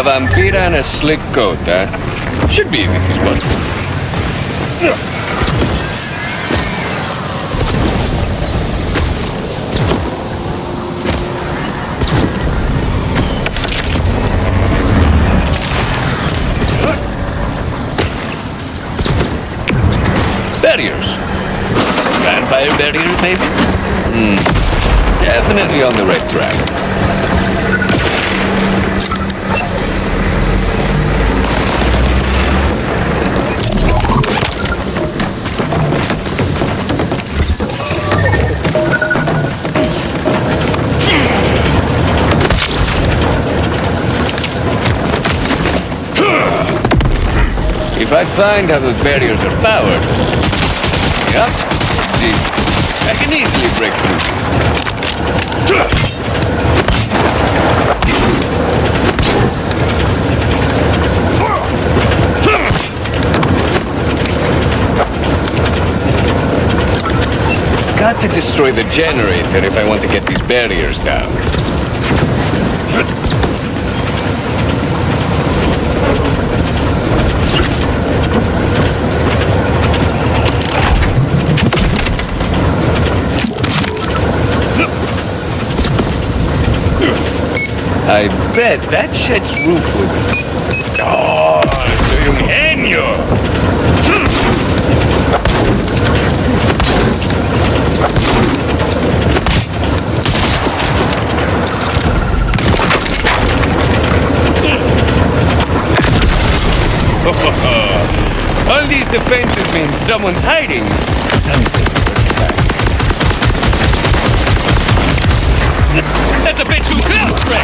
A vampira and a slick coat, huh? Should be easy to spot. Barriers. Vampire barriers, maybe? Definitely on the right track. If I find how those barriers are powered, yep, see, I can easily break through these. Got to destroy the generator if I want to get these barriers down. I bet that shed's roof would... Oh, so yung henyo! All these defenses mean someone's hiding something. That's a bit too close, Ray!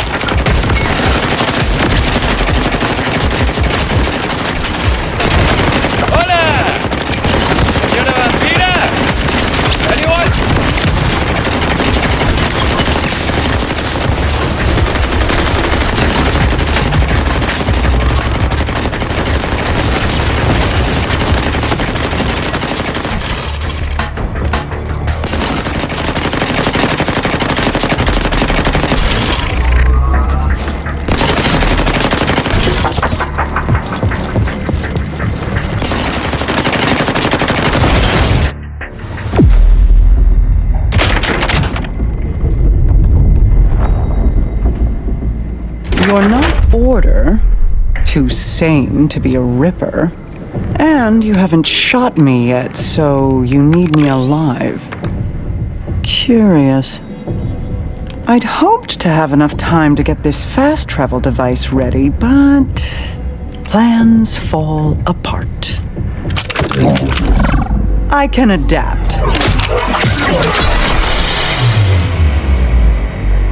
You're not Border, too sane to be a Ripper, and you haven't shot me yet, so you need me alive. Curious. I'd hoped to have enough time to get this fast travel device ready, but plans fall apart. I can adapt.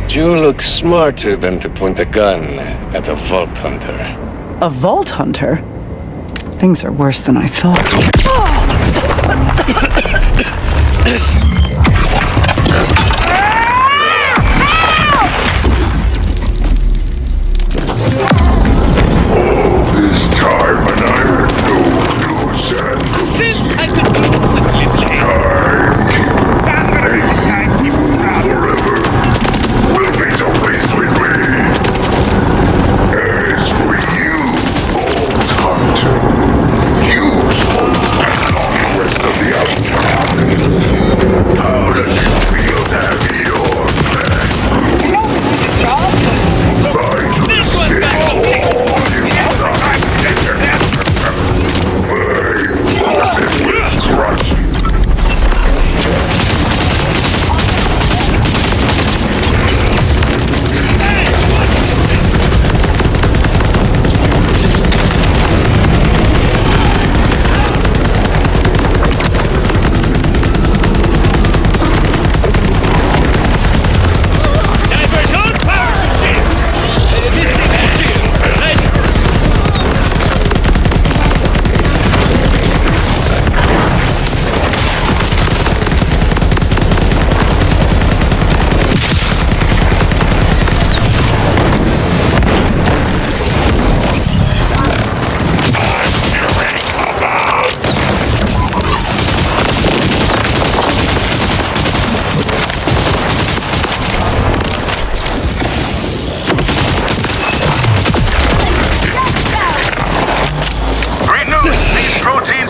You look smarter than to point a gun at a Vault Hunter. A Vault Hunter? Things are worse than I thought.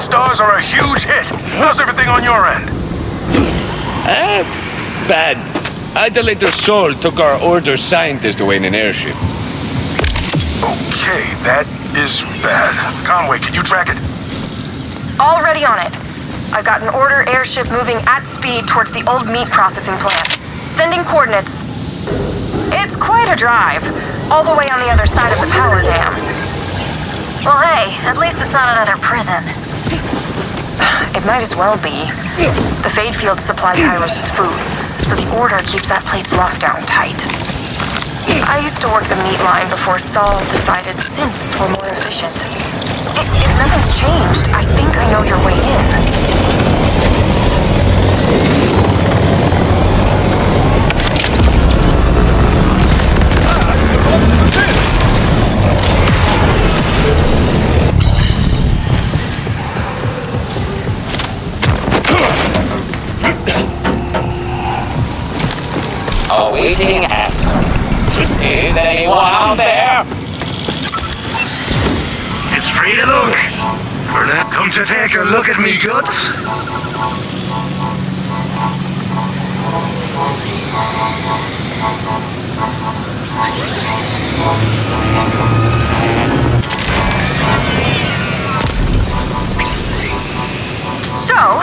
stars are a huge hit. How's everything on your end? Bad. Idolator Sol took our Order scientist away in an airship. Okay, that is bad. Conway, can you track it? Already on it. I've got an Order airship moving at speed towards the old meat processing plant. Sending coordinates. It's quite a drive, all the way on the other side of the power dam. Well, hey, at least it's not another prison. It might as well be. The Fade Fields supply Kairos' food, so the Order keeps that place locked down tight. I used to work the meat line before Saul decided synths were more efficient. If nothing's changed, I think I know your way in. Awaiting answer. Is anyone out there? It's free to look. We're not come to take a look at me guts. So,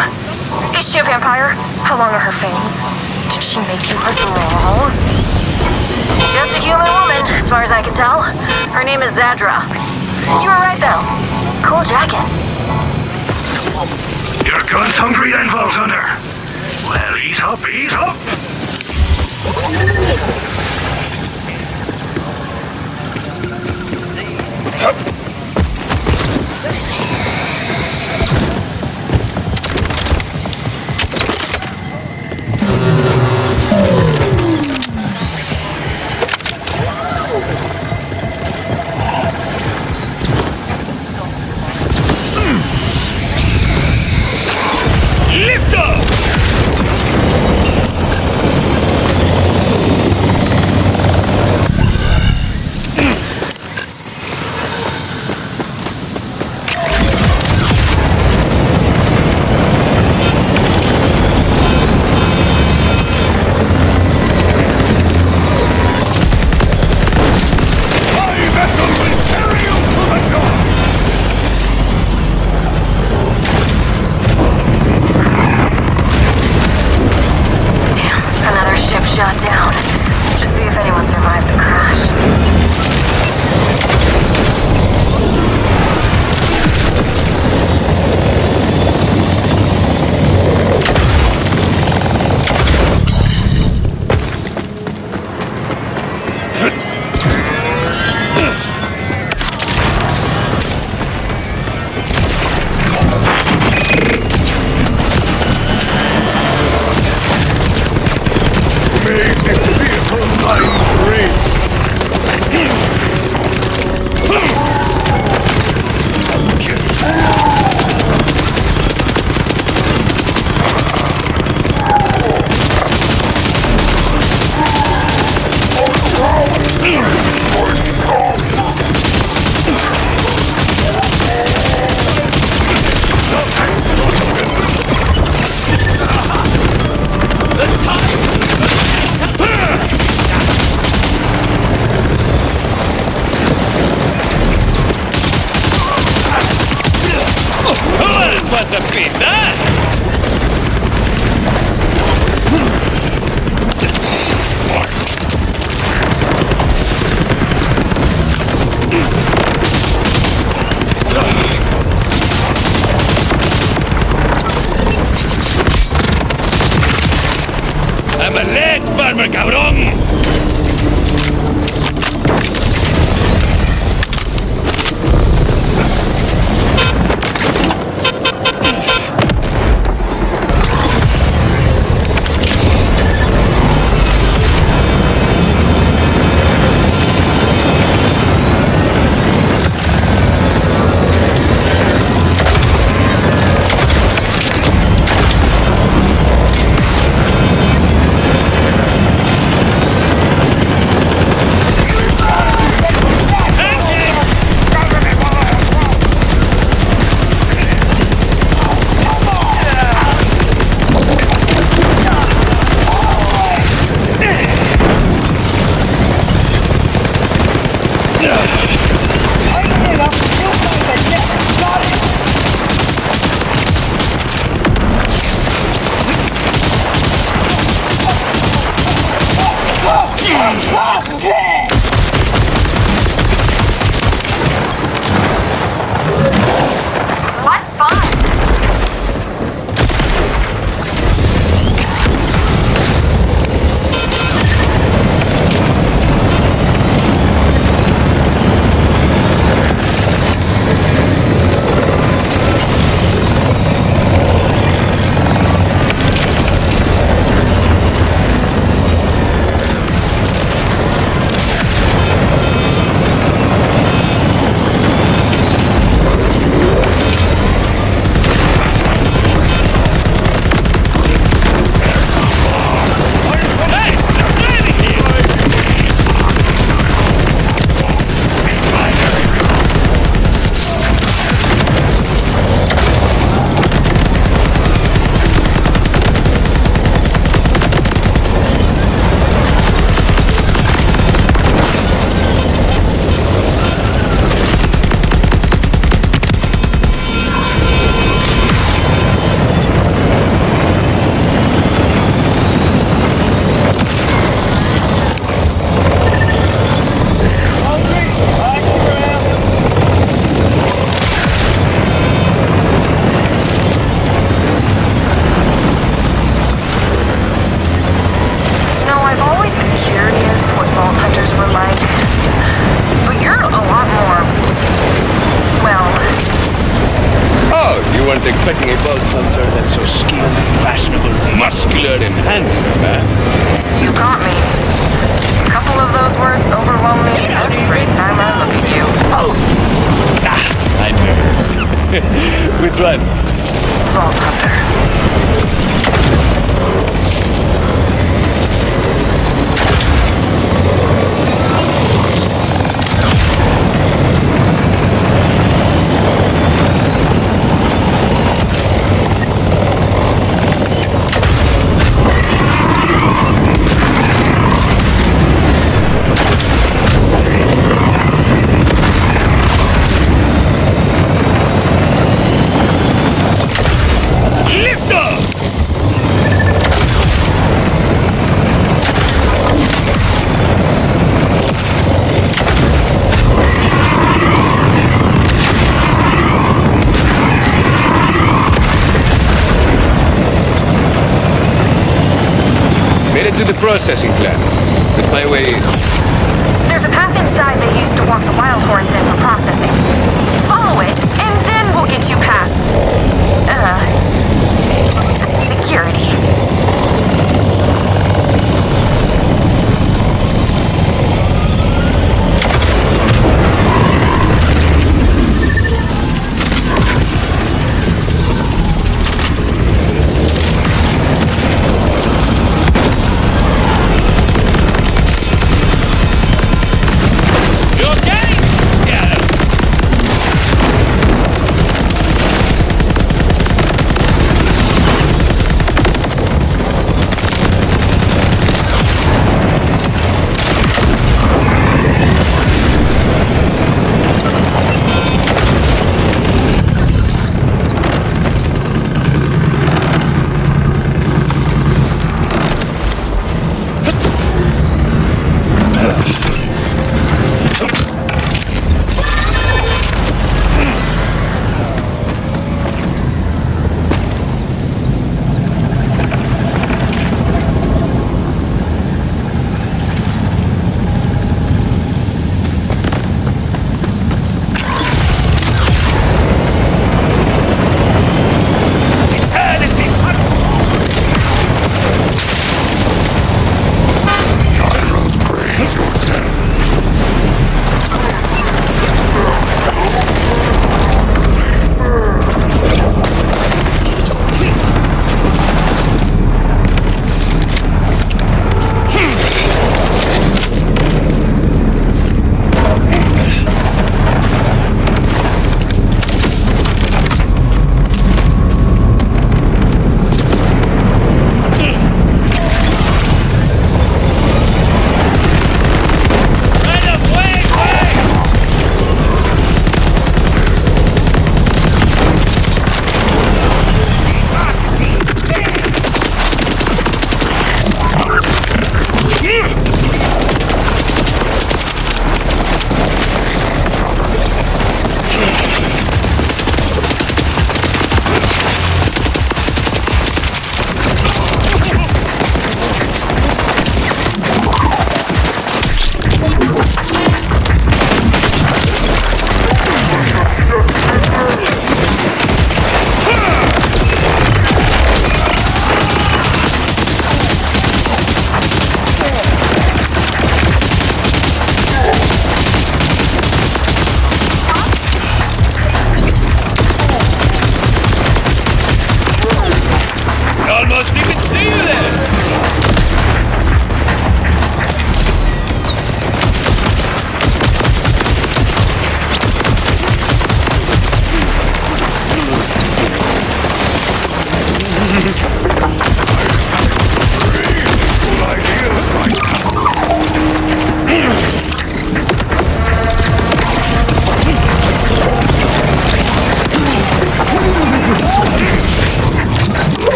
is she a vampire? How long are her fangs? Did she make you her thrall? Just a human woman, as far as I can tell. Her name is Zadra. You were right, though. Cool jacket. You're guns hungry then, Vault Hunter? Well, eat up, eat up. Lift up! Shot down. Should see if anyone survived the crash. What's a piece, huh? I'm a lead farmer, cabrón! weren't expecting a bolt hunter that's so skilled, fashionable, muscular, and handsome, huh? You got me. A couple of those words overwhelm me every time I look at you. I know. Which one? Vault Hunter. To the processing plant. It's my way in. There's a path inside they used to walk the wild horns in for processing. Follow it, and then we'll get you past... security. You okay? Yeah.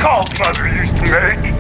called Mother used to make.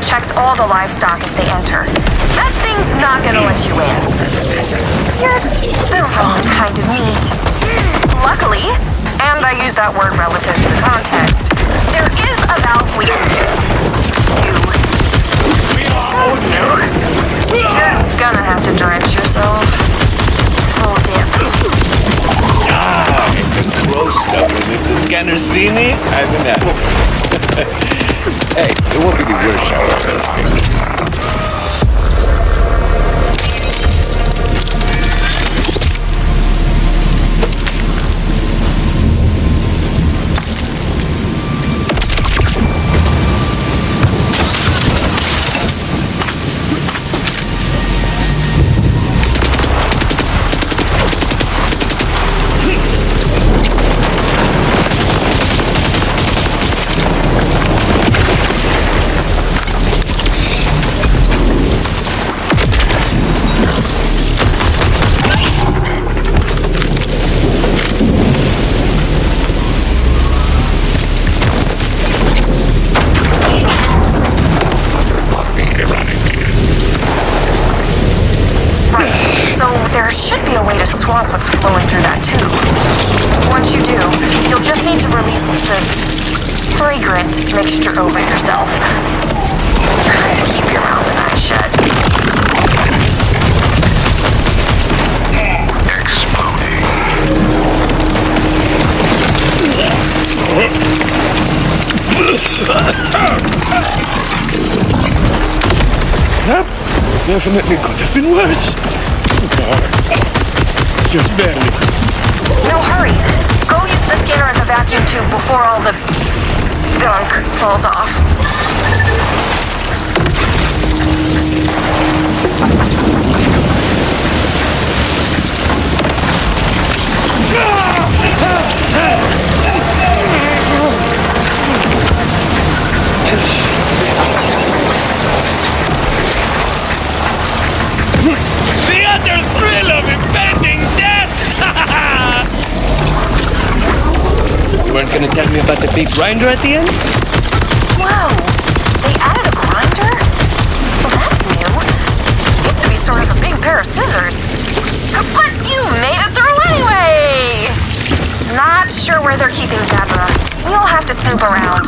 Checks all the livestock as they enter. That thing's not gonna let you in. You're the wrong kind of meat. Luckily, and I use that word relative to the context, there is a valve we can use to disguise you. You're gonna have to drench yourself. Full dip. Gross stuff. If the scanners see me, I'm an apple. Hey, it won't be the worst shower I've ever taken. Should be a way to swamp what's flowing through that tube. Once you do, you'll just need to release the fragrant mixture over yourself. Try to keep your mouth and eyes shut. Exploding. That definitely could have been worse. Just barely. No, hurry. Go use the scanner at the vacuum tube before all the gunk falls off. The utter thrill of impending death! You weren't gonna tell me about the big grinder at the end? Whoa! They added a grinder? Well, that's new. Used to be sort of a big pair of scissors. But you made it through anyway! Not sure where they're keeping Zabra. You'll have to snoop around.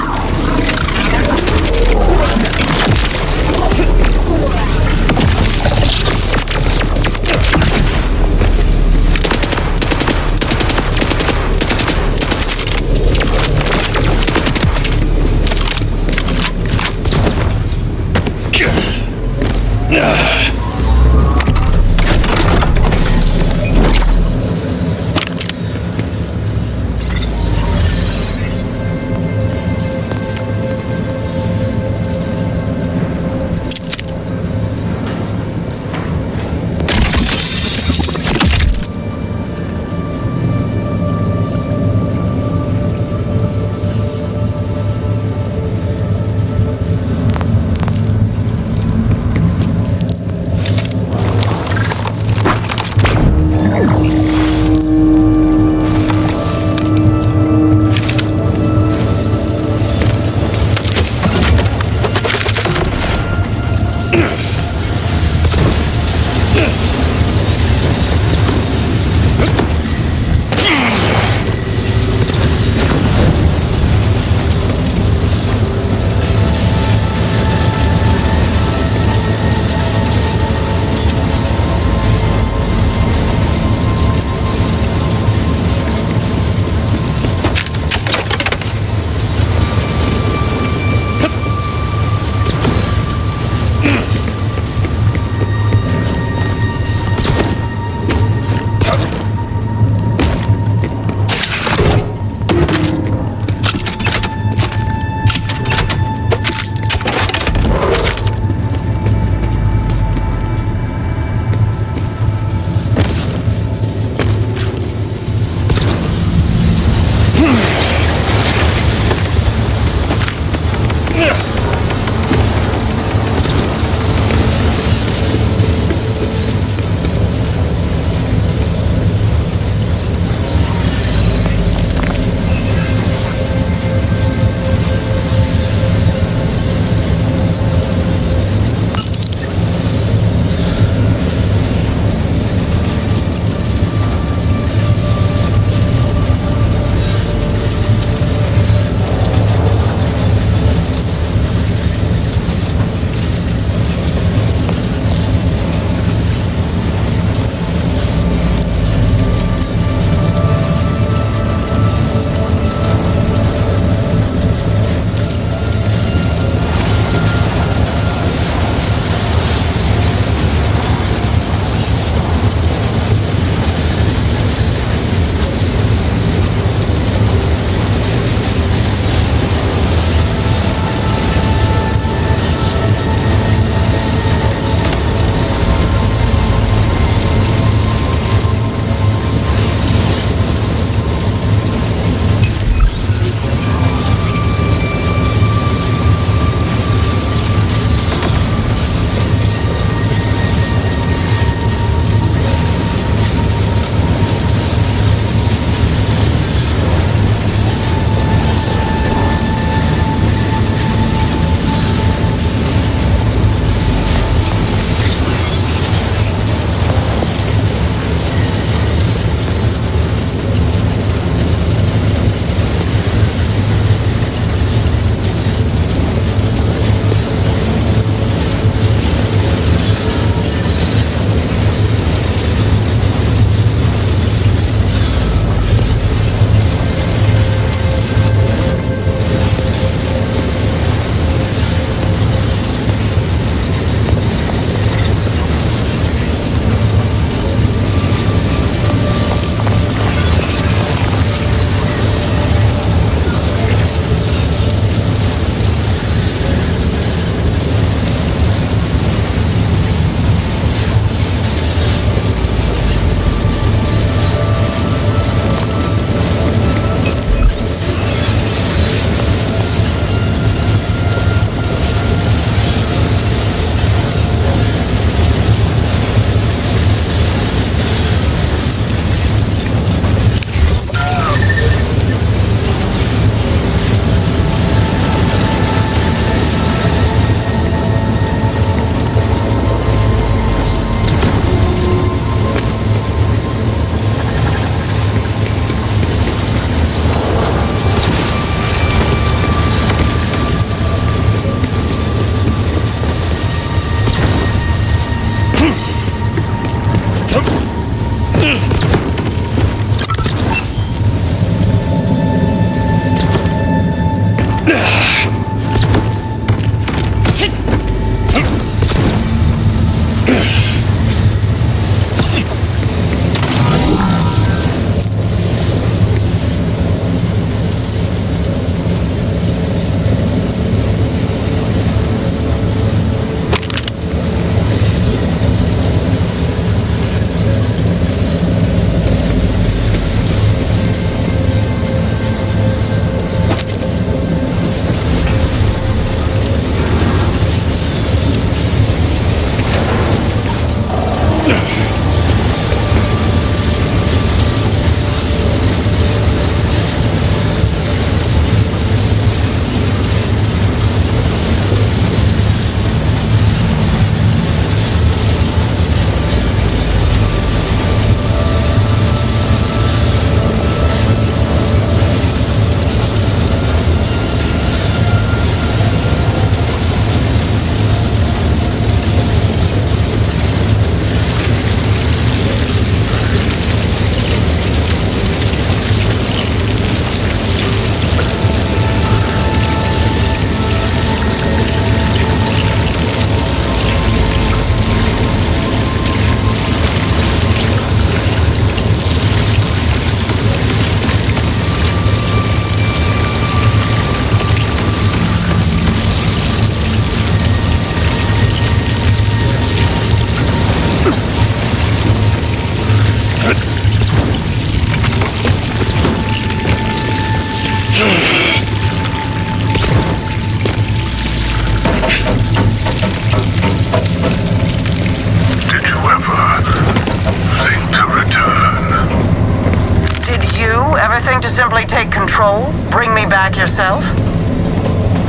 control? Bring me back yourself?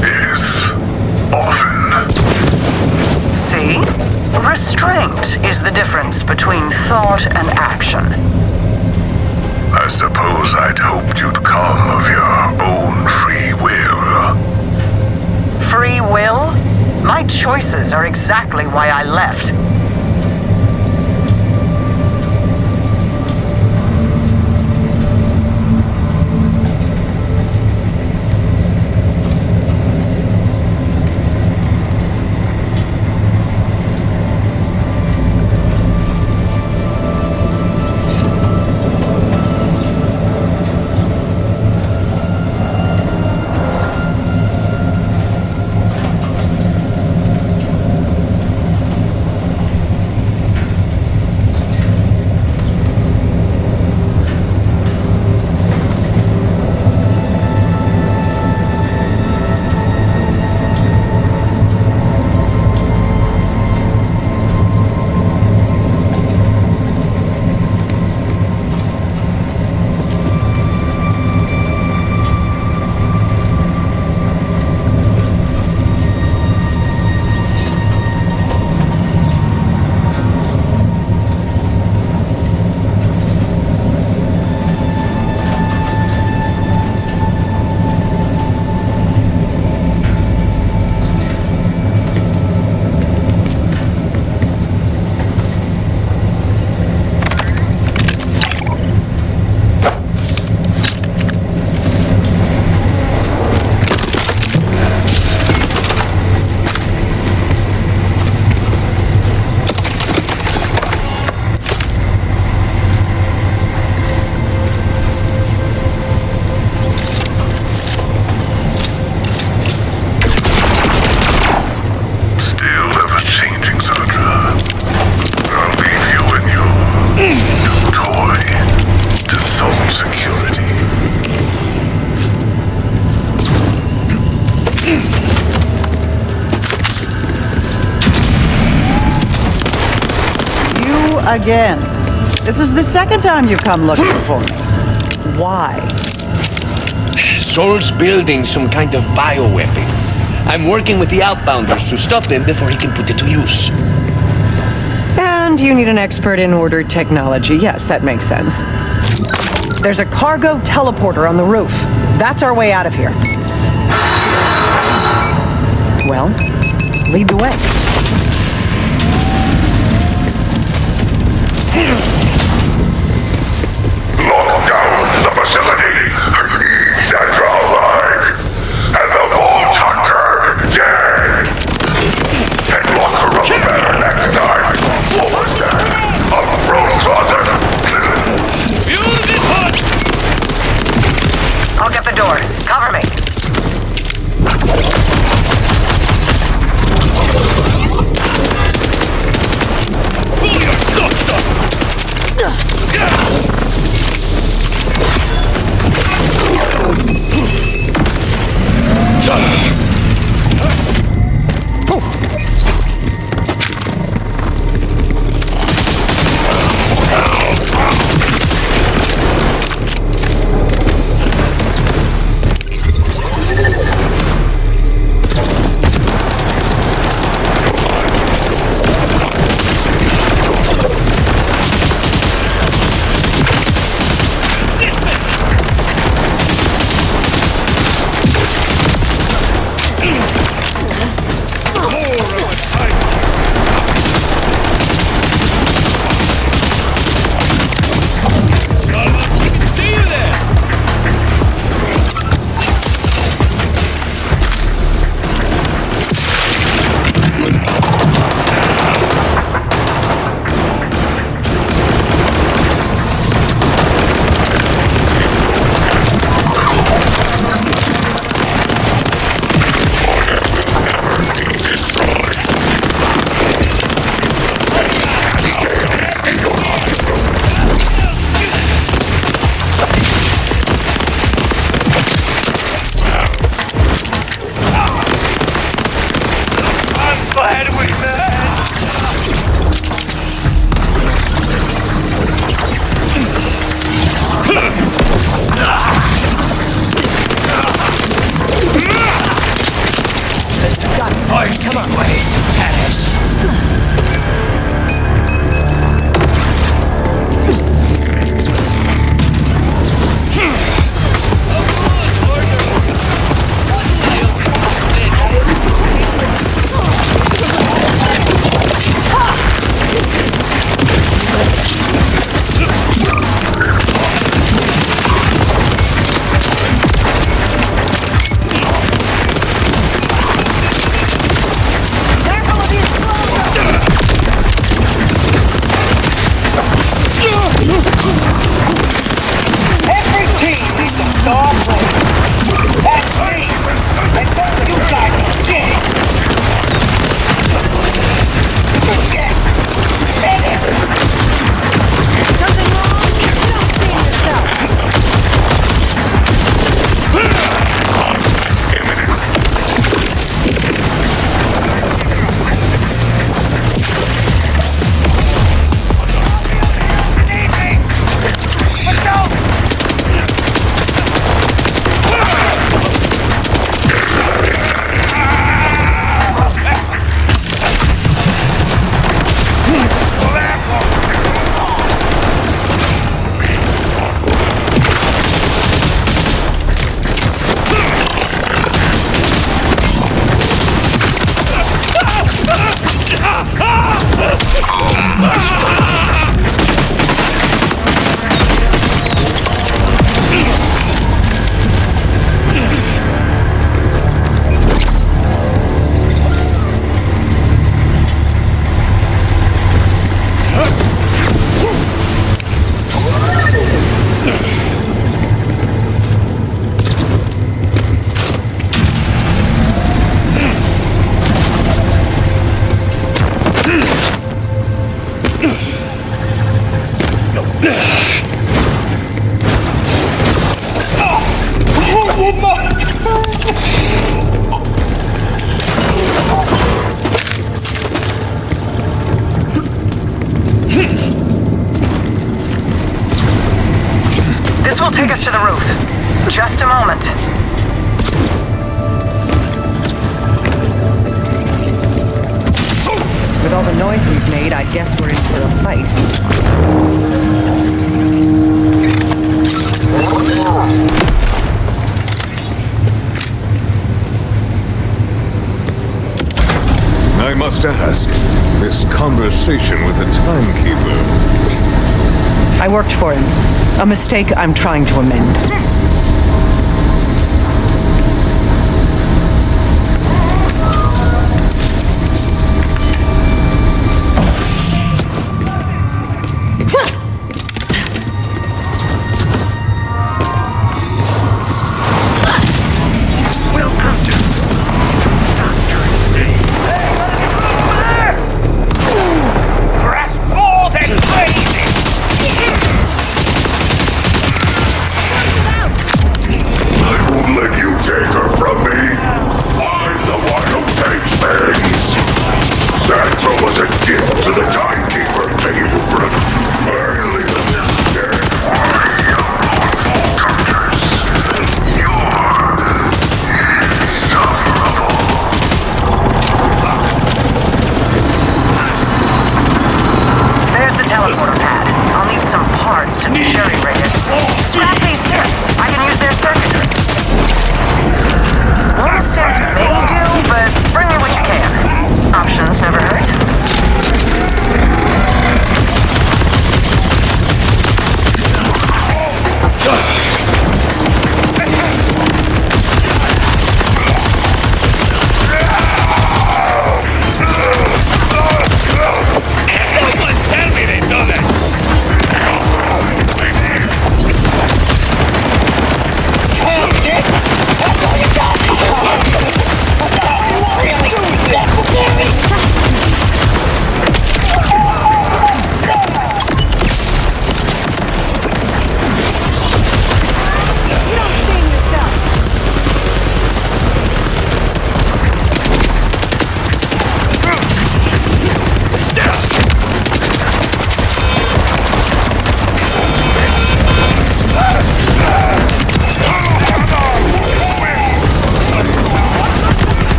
Yes. Often. See? Restraint is the difference between thought and action. I suppose I'd hoped you'd come of your own free will. Free will? My choices are exactly why I left. Again. This is the second time you've come looking for me. Why? Sol's building some kind of bioweapon. I'm working with the outbounders to stop them before he can put it to use. And you need an expert in ordered technology. Yes, that makes sense. There's a cargo teleporter on the roof. That's our way out of here. Well, lead the way. Lock down the facility. Sandra alive. And the Vault Hunter dead. And lock her up better next time. What was that? A broom closet. I'll get the door. Cover me. This will take us to the roof. Just a moment. With all the noise we've made, I guess we're in for a fight. I must ask, this conversation with the timekeeper. I worked for him. A mistake I'm trying to amend. Grasp more than crazy! I won't let you take her from me. I'm the one who takes things. Sandra was a gift to the timekeeper, favorite. I leave them dead. There's the teleporter pad. I'll need some parts to jury-rig it. Scrap these synths. I can use their circuitry. One synth may do, but bring me what you can. Options never hurt. Someone tell me they saw that!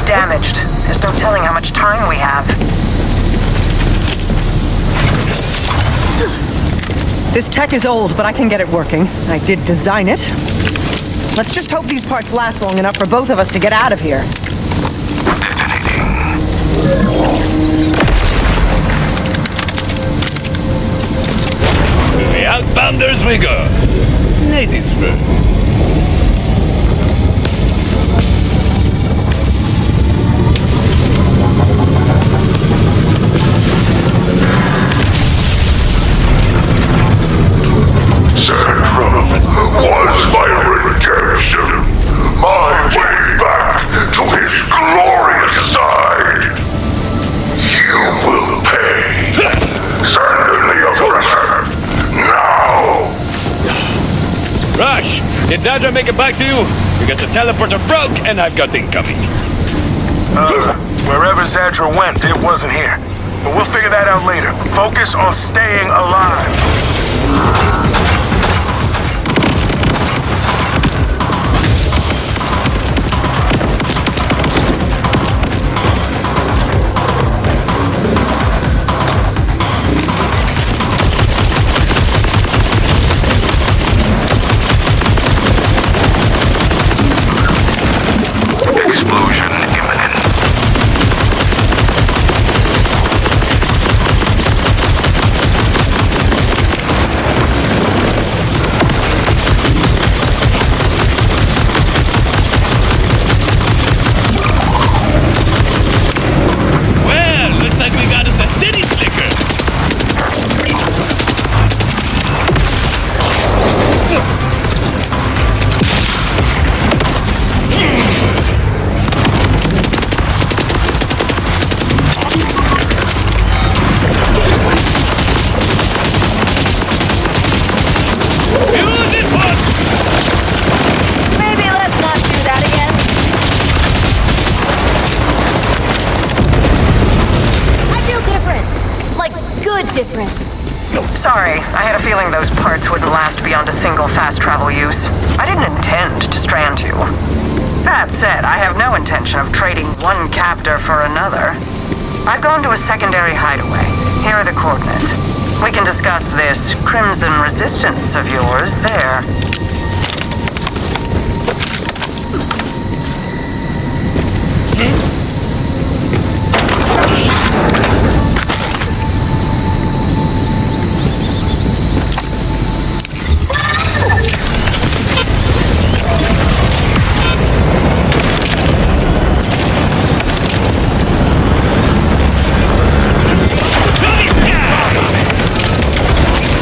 damaged. There's no telling how much time we have. This tech is old, but I can get it working. I did design it. Let's just hope these parts last long enough for both of us to get out of here. To the Outbounders we go. ladies first. Sandra was my redemption. My way back to his glorious side. You will pay. Send in the oppressor. Now! Rush! Did Zadra make it back to you? Because the teleporter broke and I've got incoming. Wherever Zadra went, it wasn't here. But we'll figure that out later. Focus on staying alive. Explosion imminent. Well, looks like we got us a city slicker. Use it, boss! Maybe let's not do that again. I feel different. Like, good different. Sorry, I had a feeling those parts wouldn't last beyond a single fast travel use. I didn't intend to strand you. That said, I have no intention of trading one captor for another. I've gone to a secondary hideaway. Here are the coordinates. We can discuss this crimson resistance of yours there.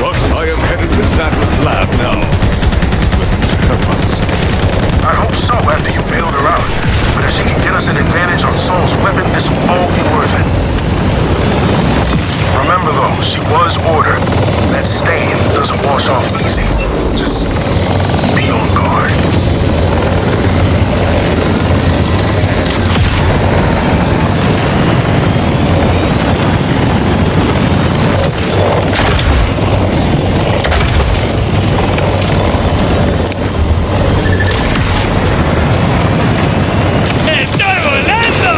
Rush, I am headed to Zadra's lab now. Help us. I'd hope so after you bailed her out. But if she can get us an advantage on Saul's weapon, this will all be worth it. Remember though, she was ordered. That stain doesn't wash off easy. Just be on guard. ¡Estoy volando!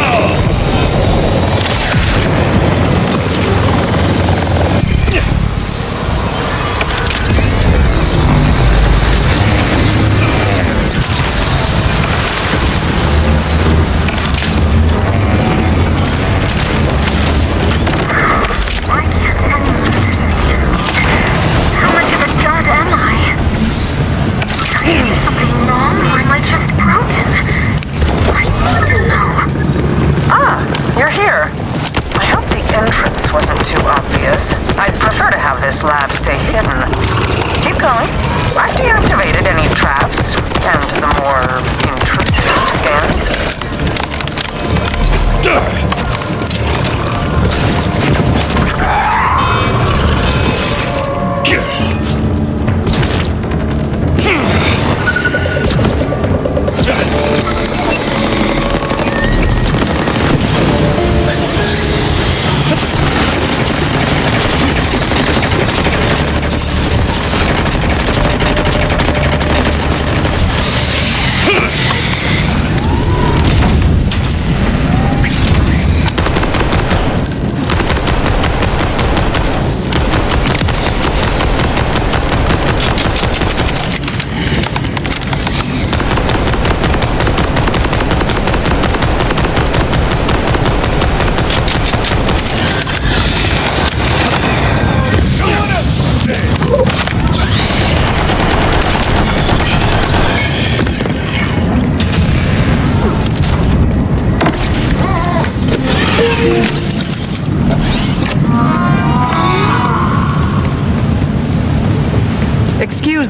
Why can't anyone understand me? How much of a dud am I? Did I do something wrong, or am I just broken? I need to know. Ah, you're here. I hope the entrance wasn't too obvious. I'd prefer to have this lab stay hidden. Keep going. I've deactivated any traps and the more intrusive scans.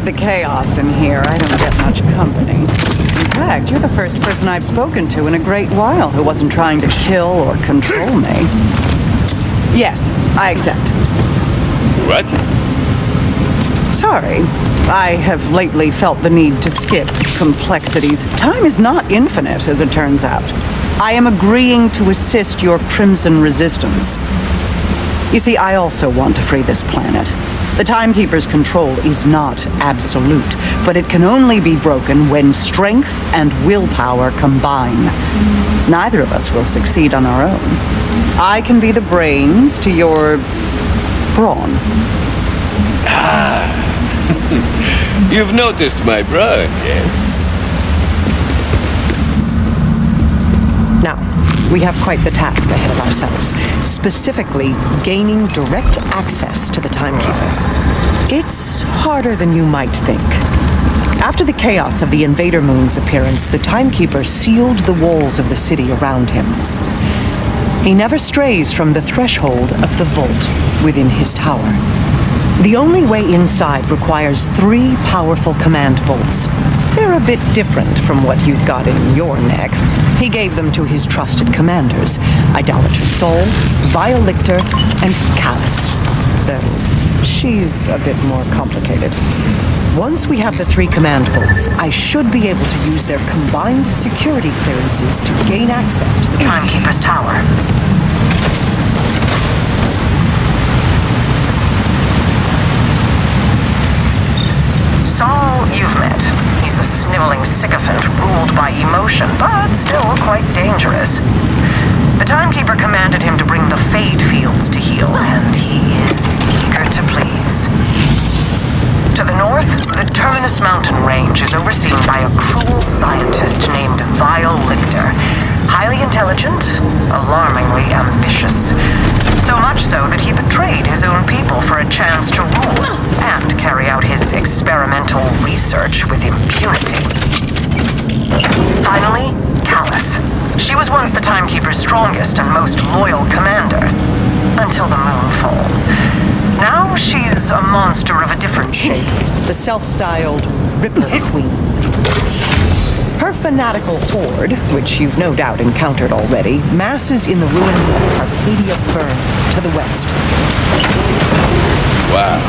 the chaos in here, I don't get much company. In fact, you're the first person I've spoken to in a great while who wasn't trying to kill or control me. Yes, I accept. What? Sorry. I have lately felt the need to skip complexities. Time is not infinite, as it turns out. I am agreeing to assist your Crimson Resistance. You see, I also want to free this planet. The Timekeeper's control is not absolute, but it can only be broken when strength and willpower combine. Neither of us will succeed on our own. I can be the brains to your brawn. You've noticed my brain, yes? Now, we have quite the task ahead of ourselves. Specifically, gaining direct access to the Timekeeper. It's harder than you might think. After the chaos of the Invader Moon's appearance, the Timekeeper sealed the walls of the city around him. He never strays from the threshold of the vault within his tower. The only way inside requires 3 powerful command bolts. They're a bit different from what you've got in your neck. He gave them to his trusted commanders, Idolater Sol, Vile Lictor, and Callus. Though she's a bit more complicated. Once we have the 3 command bolts, I should be able to use their combined security clearances to gain access to the Timekeeper's tower. Sol, you've met. He's a sniveling sycophant ruled by emotion, but still quite dangerous. The Timekeeper commanded him to bring the Fade Fields to heal, and he is eager to please. To the north, the Terminus mountain range is overseen by a cruel scientist named Vile Lictor. Highly intelligent, alarmingly ambitious. So much so that he betrayed his own people for a chance to rule and carry out his experimental research with impunity. Finally, Callus. She was once the Timekeeper's strongest and most loyal commander, until the Moonfall. Now she's a monster of a different shape, The self-styled Ripper Queen. Her fanatical horde, which you've no doubt encountered already, masses in the ruins of Arcadia Burn to the west. Wow.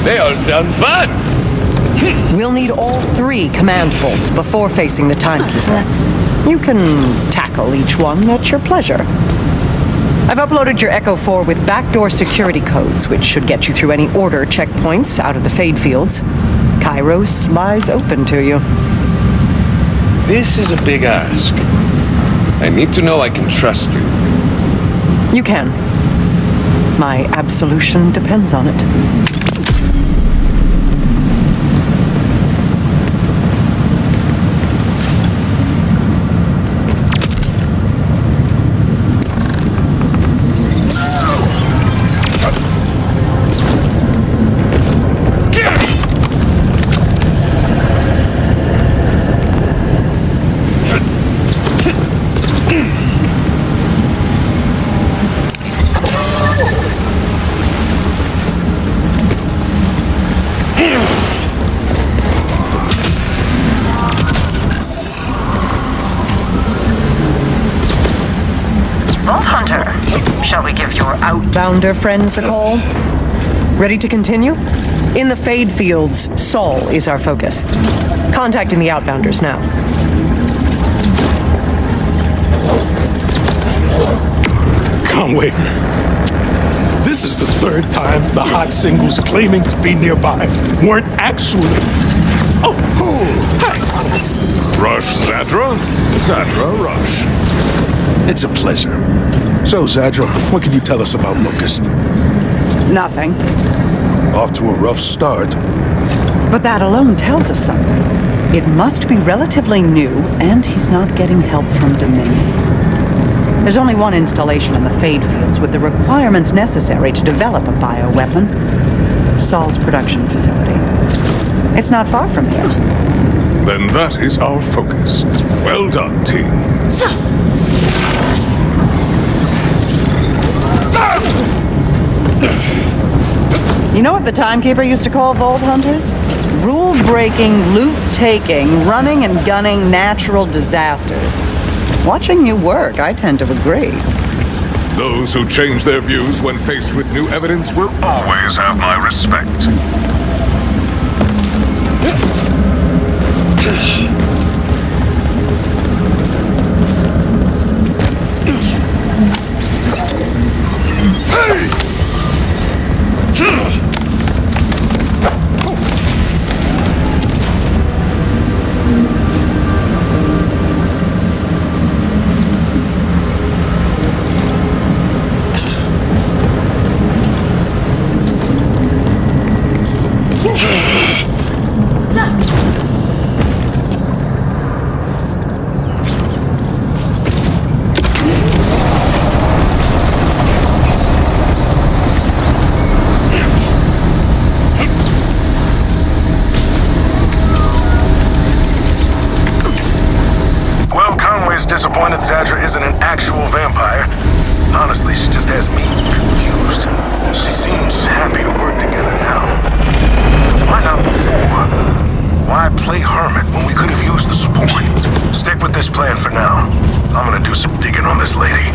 They all sound fun. We'll need all 3 command bolts before facing the Timekeeper. You can tackle each one at your pleasure. I've uploaded your Echo 4 with backdoor security codes, which should get you through any order checkpoints out of the Fade Fields. Kairos lies open to you. This is a big ask. I need to know I can trust you. You can. My absolution depends on it. Vault Hunter, shall we give your Outbounder friends a call? Ready to continue? In the Fade Fields, Sol is our focus. Contacting the Outbounders now. Conway, this is the 3rd time the hot singles claiming to be nearby weren't actually. Oh, hey. Rush, Zadra? Zadra, Rush. It's a pleasure. So, Zadra, what can you tell us about Locust? Nothing. Off to a rough start. But that alone tells us something. It must be relatively new, and he's not getting help from Dominion. There's only one installation in the Fade Fields with the requirements necessary to develop a bioweapon. Sol's production facility. It's not far from here. Then that is our focus. Well done, team. You know what the Timekeeper used to call Vault Hunters? Rule-breaking, loot-taking, running and gunning natural disasters. Watching you work, I tend to agree. Those who change their views when faced with new evidence will Always have my respect. Disappointed Zadra isn't an actual vampire. Honestly, she just has me confused. She seems happy to work together now. But why not before? Why play hermit when we could have used the support? Stick with this plan for now. I'm gonna do some digging on this lady.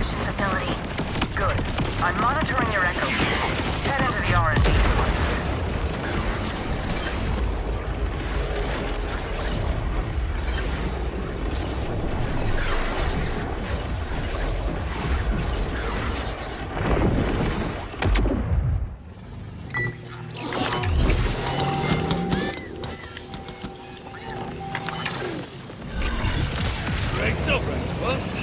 fabrication facility. Good. I'm monitoring your echo. Head into the R&D department. Break's over, I suppose.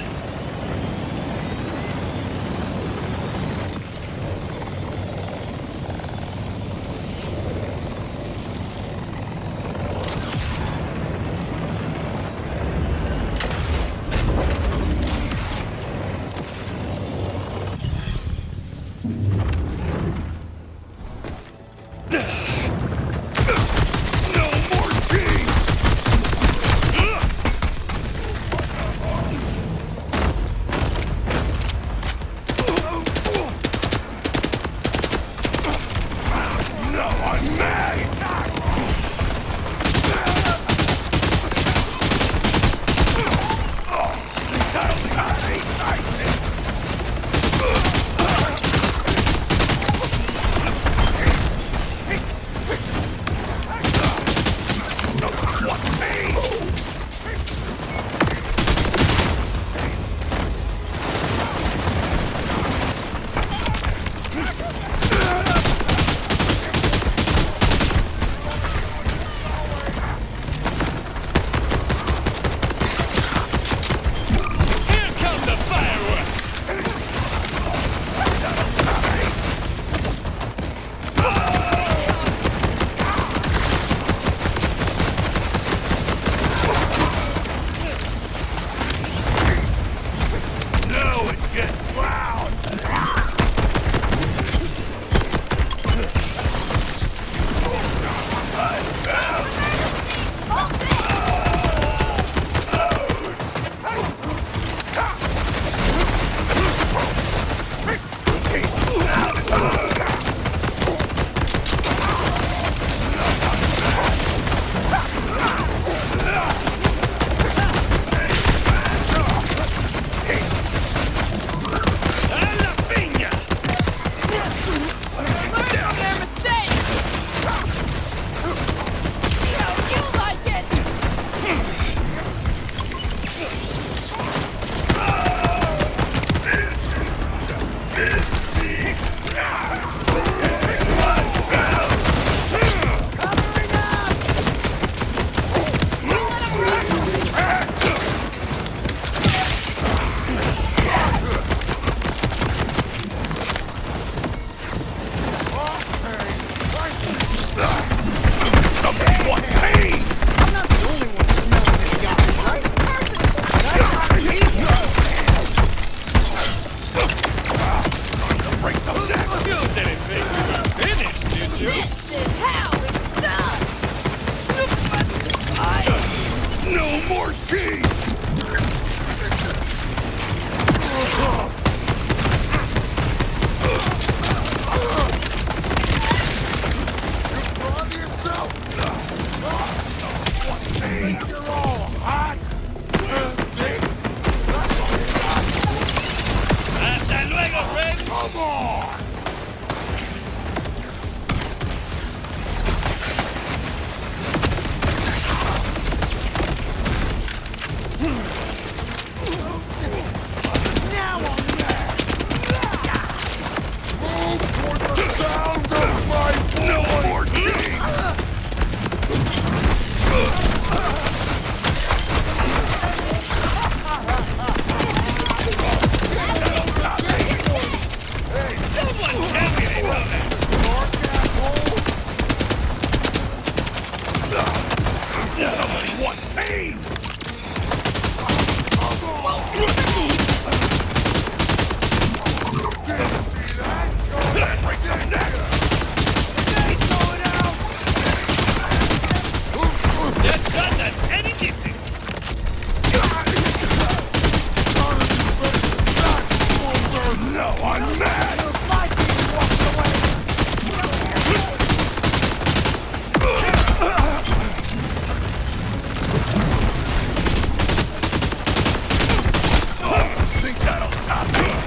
Think that'll stop me?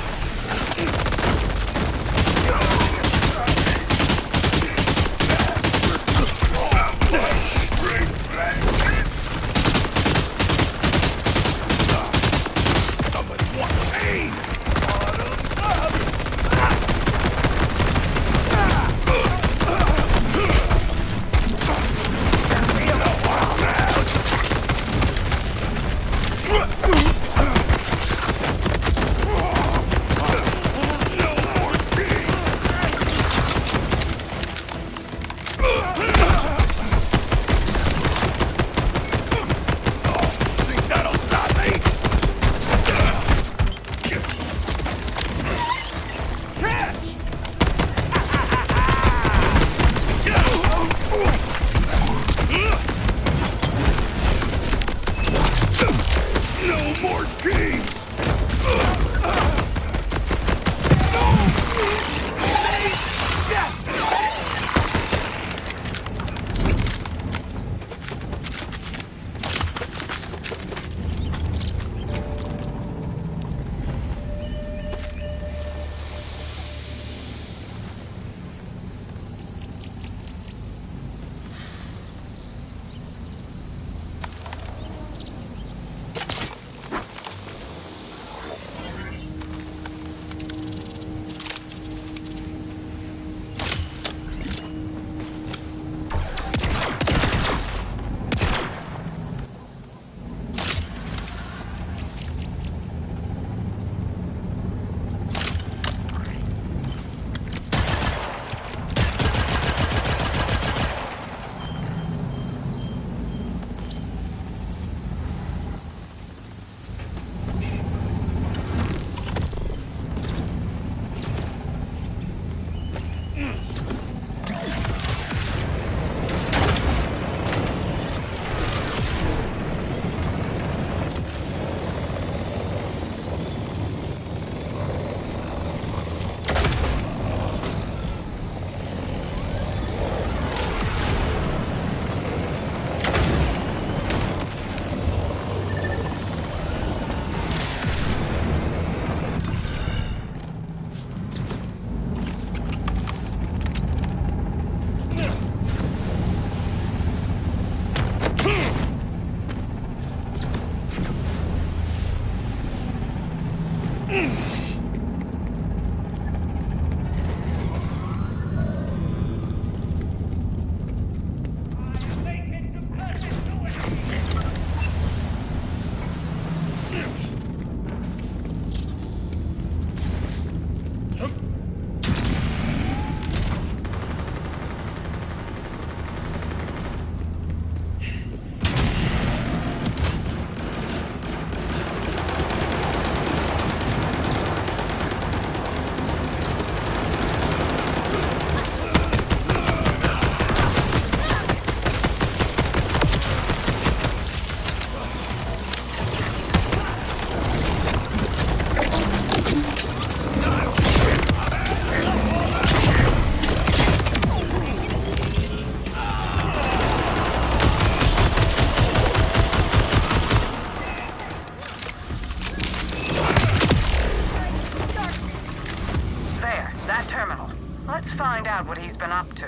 terminal. Let's find out what he's been up to.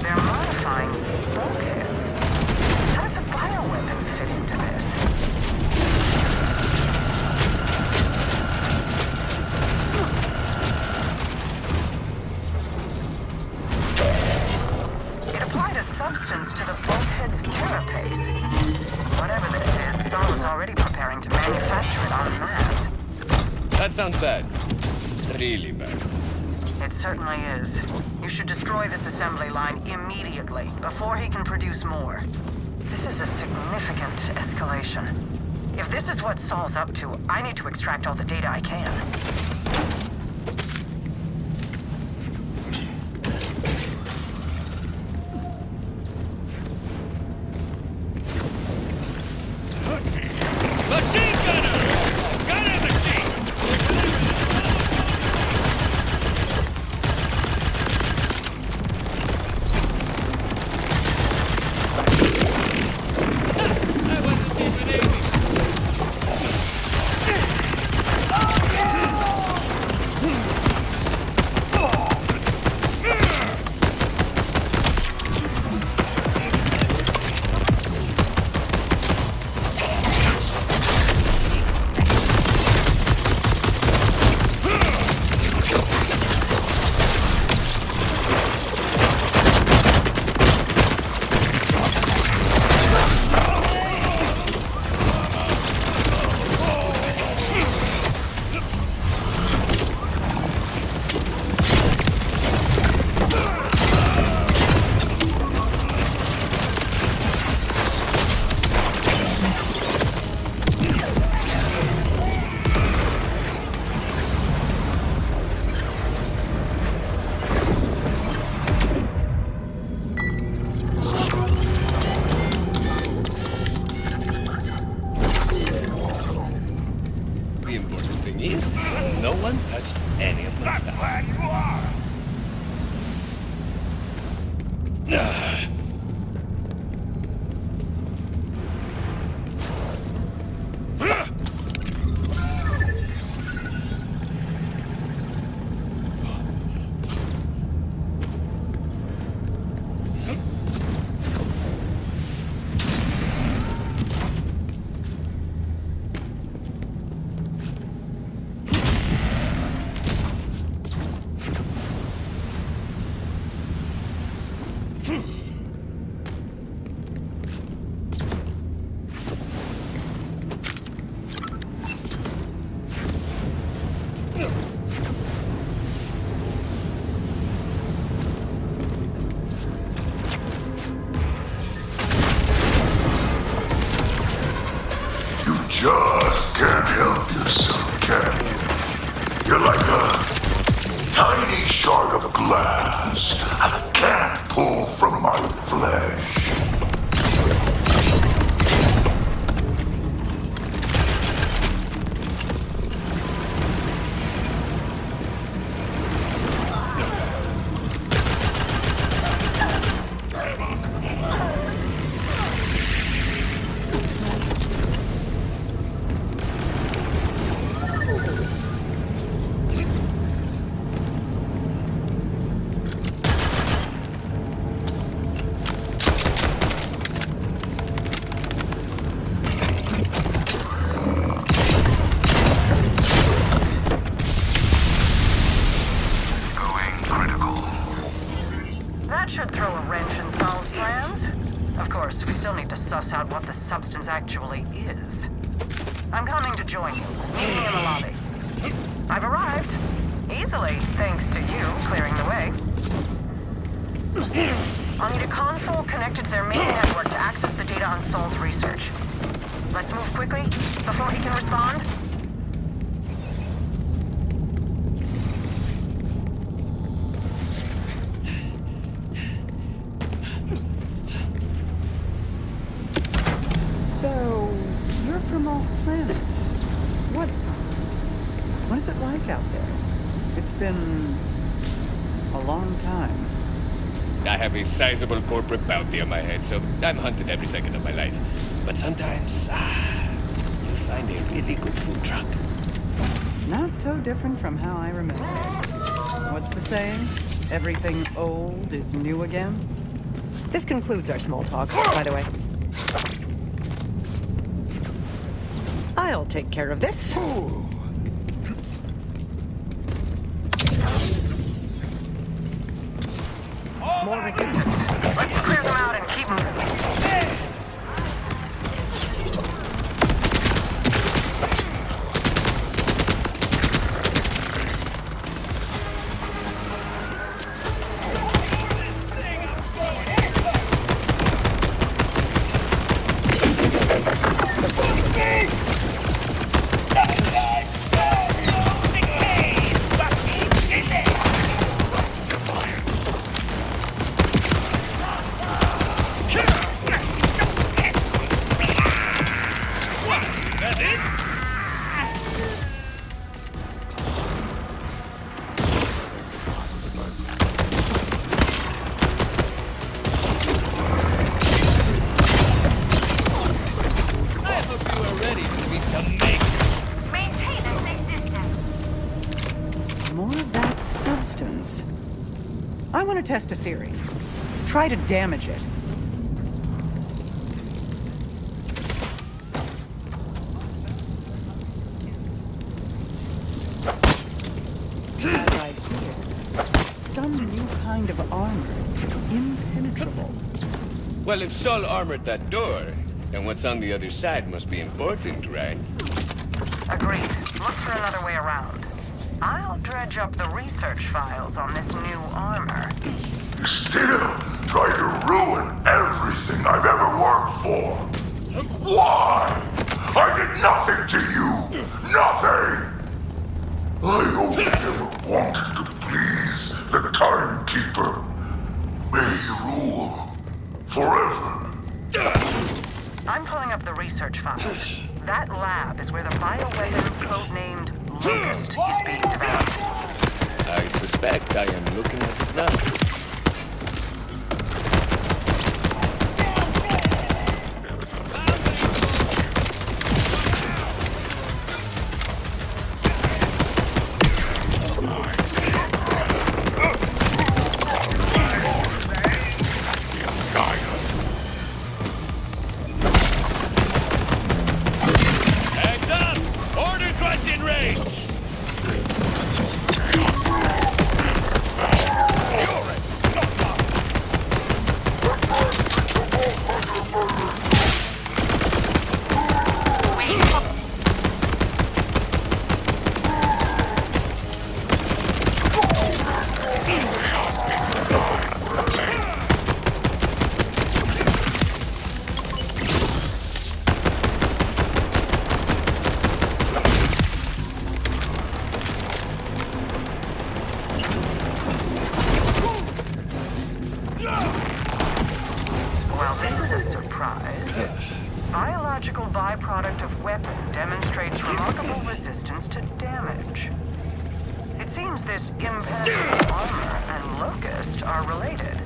They're modifying bulkheads. How does a bioweapon fit into this? It applied a substance to the bulkhead's carapace. Whatever this is, Saul is already preparing to manufacture it en masse. That sounds bad. Really bad. It certainly is. You should destroy this assembly line immediately, before he can produce more. This is a significant escalation. If this is what Saul's up to, I need to extract all the data I can. Machine gunner! Gunner machine! I wasn't even aiming. The important thing is, no one touched any of my stuff. Where you are! Just can't help yourself, can you? You're like a tiny shard of glass I can't pull from my flesh. That should throw a wrench in Saul's plans. Of course, we still need to suss out what the substance actually is. I'm coming to join you. Meet me in the lobby. I've arrived. Easily, thanks to you clearing the way. I'll need a console connected to their main network to access the data on Saul's research. Let's move quickly, before he can respond. So, you're from off-planet. What is it like out there? It's been a long time. I have a sizable corporate bounty on my head, so I'm hunted every second of my life. But sometimes, you find a really good food truck. Not so different from how I remember. What's the saying? Everything old is new again? This concludes our small talk, by the way. I'll take care of this. More resistance. Let's clear them out and keep moving. More of that substance. I want to test a theory. Try to damage it. As I feared, some new kind of armor. Impenetrable. Well, if Sol armored that door, then what's on the other side must be important, right? Agreed. Look for another way around. I'll dredge up the research files on this new armor. You still try to ruin everything I've ever worked for. Why? I did nothing to you. Nothing. I only ever wanted to please the Timekeeper. May he rule forever. I'm pulling up the research files. That lab is where the bioweapon codenamed Locust is being developed. I suspect I am looking at it now. This is a surprise. Biological byproduct of weapon demonstrates remarkable resistance to damage. It seems this impenetrable armor and Locust are related.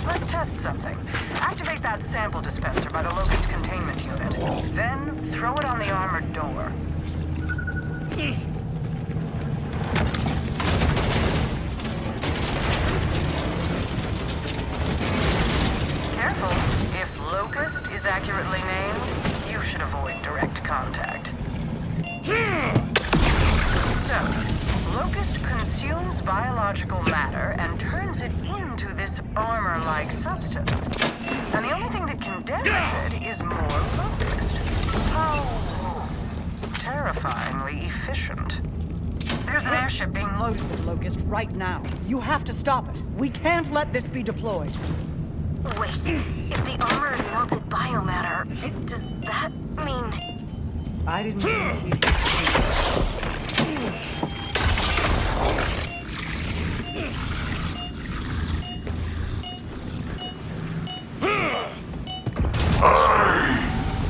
Let's test something. Activate that sample dispenser by the Locust containment unit. Then throw it on the armored door. Careful. If Locust is accurately named, you should avoid direct contact. So, Locust consumes biological matter and turns it into this armor-like substance. And the only thing that can damage it is more Locust. How terrifyingly efficient. There's an airship being loaded with Locust right now. You have to stop it. We can't let this be deployed. Wait, if the armor is melted biomatter, does that mean... I didn't think he'd... I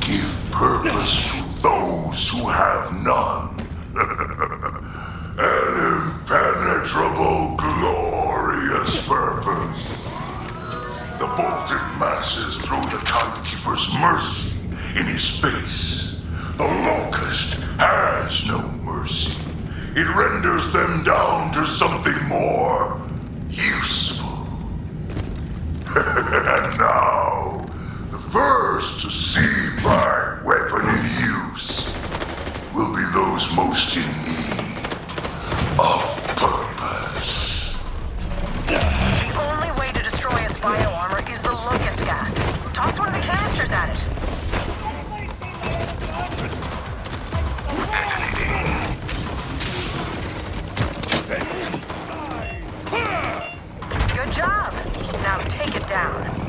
give purpose to those who have none. An impenetrable, glorious purpose. masses throw the Timekeeper's mercy in his face, the Locust has no mercy. It renders them down to something more useful. And now, the first to see my weapon in use will be those most in need of purpose. The only way to destroy its bioarmor is the locust gas. Toss one of the canisters at it. Good job. Now take it down.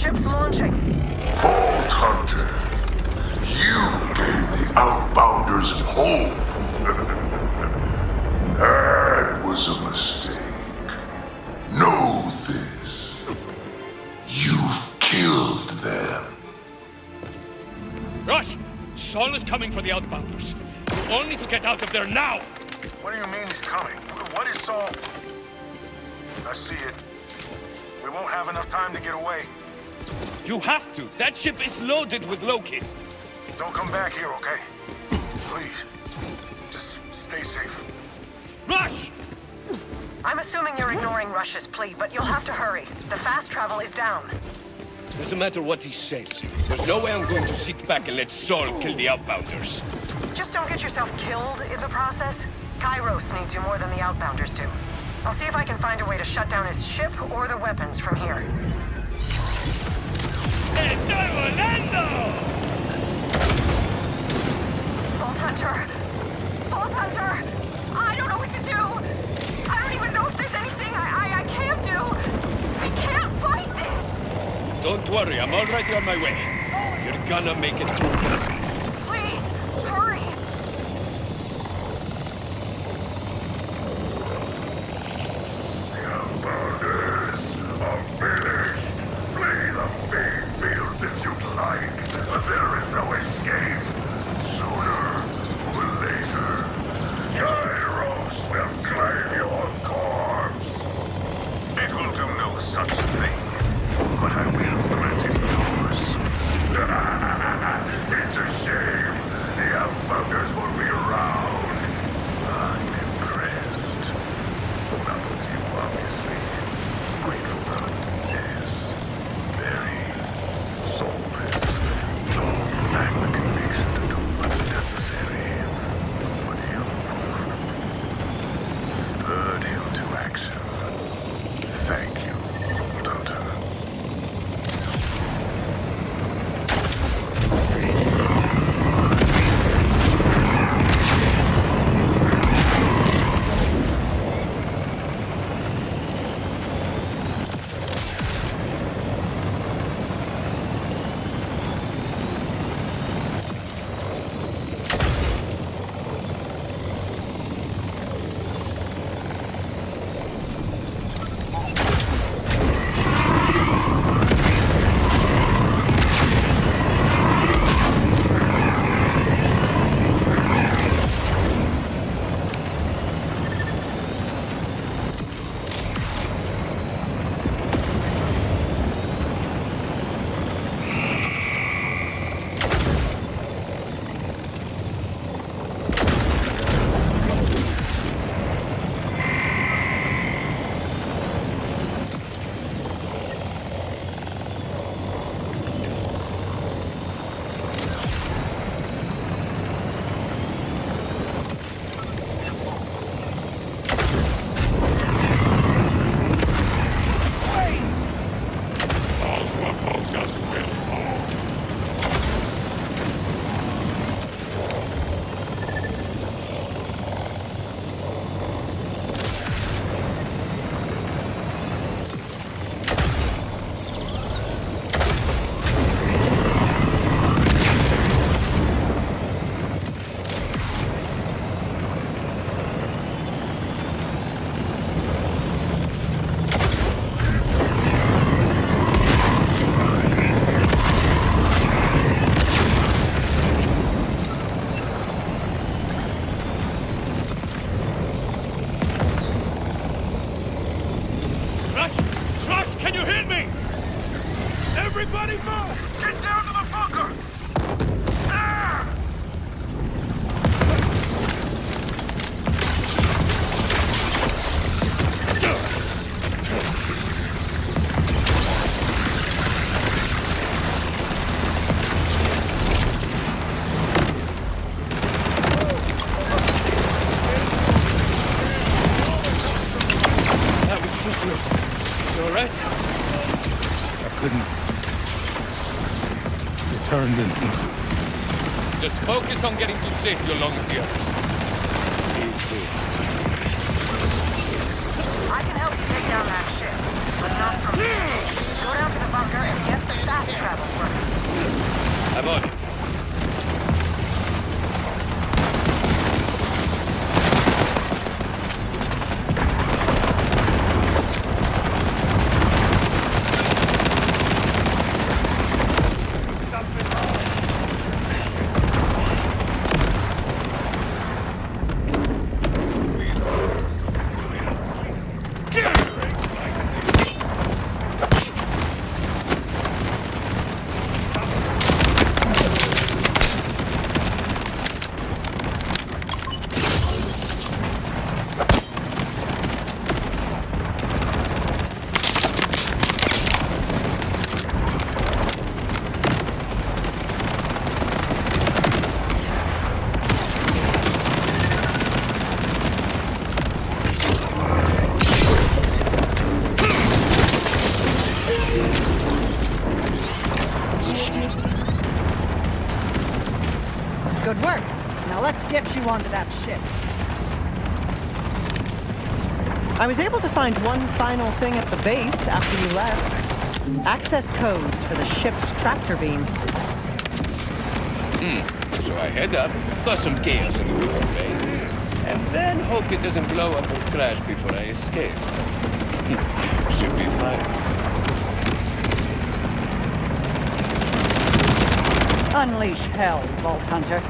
ship's launching. Vault Hunter, you gave the Outbounders hope. That was a mistake. Know this. You've killed them. Rush! Saul is coming for the Outbounders. You all need to get out of there now! What do you mean he's coming? What is Saul? I see it. We won't have enough time to get away. You have to! That ship is loaded with locusts! Don't come back here, okay? Please. Just stay safe. Rush! I'm assuming you're ignoring Rush's plea, but you'll have to hurry. The fast travel is down. Doesn't matter what he says. There's no way I'm going to sit back and let Saul kill the Outbounders. Just don't get yourself killed in the process. Kairos needs you more than the Outbounders do. I'll see if I can find a way to shut down his ship or the weapons from here. ¡Estoy volando! Vault Hunter! Vault Hunter! I don't know what to do! I don't even know if there's anything I can do! We can't fight this! Don't worry, I'm already on my way. You're gonna make it through this. Please, hurry! The Outbounders are finished. Flee the fade fields if you'd like, but there is no escape. Sooner or later, Kairos will claim your corpse. It will do no such thing, but I will grant it yours. It's a shame. The Outbounders won't be around. I'm impressed. Not with you, obviously. Grateful, though. Yes. Very soulless. Don't lack the conviction to do what's necessary. But you spurred him to action. Thank you, Hunter. Everybody move! Get down to the bunker! That was too close. You alright? I couldn't be turned into. Just focus on getting to safety along with the others. Leave this to me. I can help you take down that ship, but not from here. Go down to the bunker and get the I'm on it. Good work. Now let's get you onto that ship. I was able to find one final thing at the base after you left. Access codes for the ship's tractor beam. So I head up, cause some chaos in the Reaper Bay, and then hope it doesn't blow up or crash before I escape. Should be fine. Unleash hell, Vault Hunter.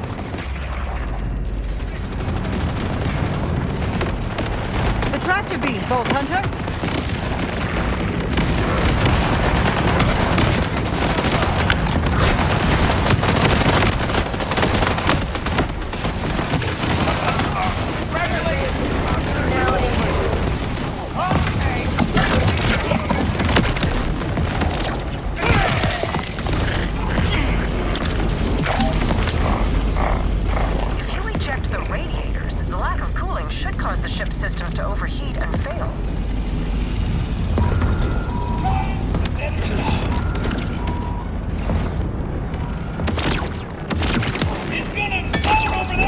The tractor beam, Vault Hunter. Cause the ship's systems to overheat and fail. He's gonna fall over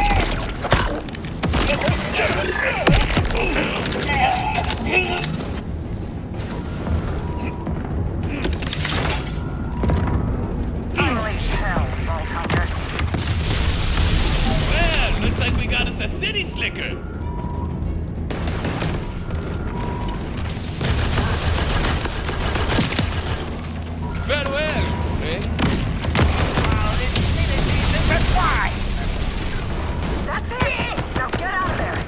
Unleash hell, Vault Hunter. Well, looks like we got us a city slicker. Farewell, friend. That's it! Now get out of there!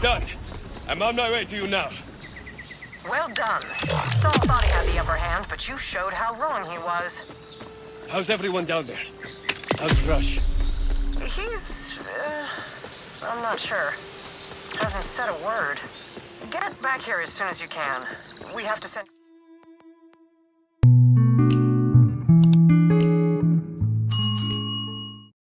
Done. I'm on my way to you now. Well done. Saul thought he had the upper hand, but you showed how wrong he was. How's everyone down there? How's Rush? He's... I'm not sure. Hasn't said a word. Get back here as soon as you can. We have to send...